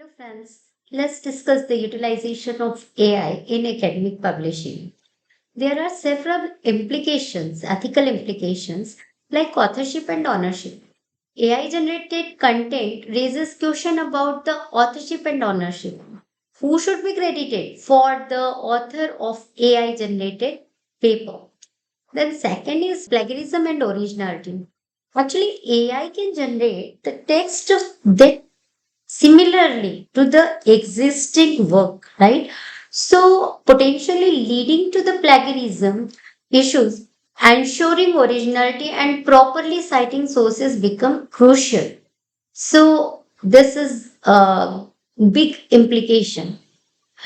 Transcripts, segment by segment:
Hello, friends. Let's discuss the utilization of AI in academic publishing. There are several implications, ethical implications, like authorship and ownership. AI generated content raises question about the authorship and ownership. Who should be credited for the author of AI generated paper? Then second is plagiarism and originality. Actually, AI can generate the text that similarly to the existing work, right? So, potentially leading to the plagiarism issues, ensuring originality and properly citing sources become crucial. So, this is a big implication.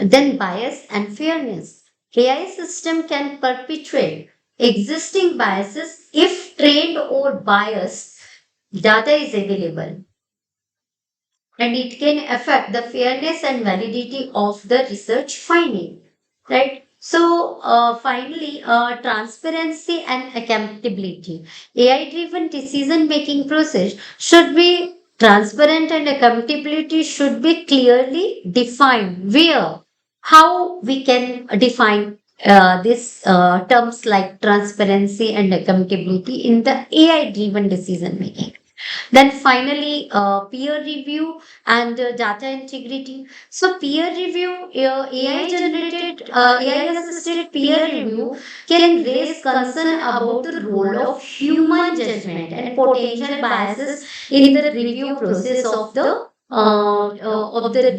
Then, bias and fairness. AI system can perpetuate existing biases if trained or biased data is available, and it can affect the fairness and validity of the research finding, right? So finally, transparency and accountability. AI driven decision making process should be transparent, and accountability should be clearly defined. Where, how we can define this terms like transparency and accountability in the AI driven decision making. Then finally, peer review and data integrity. So peer review, AI generated, AI assisted peer review can raise concern about the role of human judgment and potential biases in the review process of the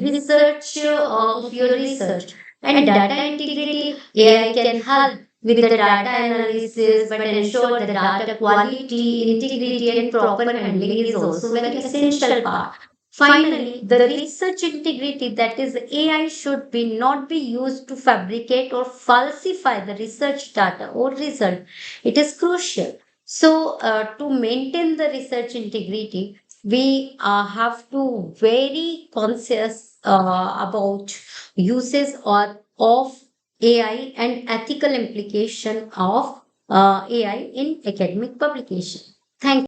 research of your research. And data integrity, AI can help with the data analysis, but ensure the data quality, integrity, and proper handling is also very essential part. Finally, the research integrity, that is AI should be not be used to fabricate or falsify the research data or result. It is crucial. So, to maintain the research integrity, we have to very conscious about uses or of AI and ethical implication of AI in academic publication. Thank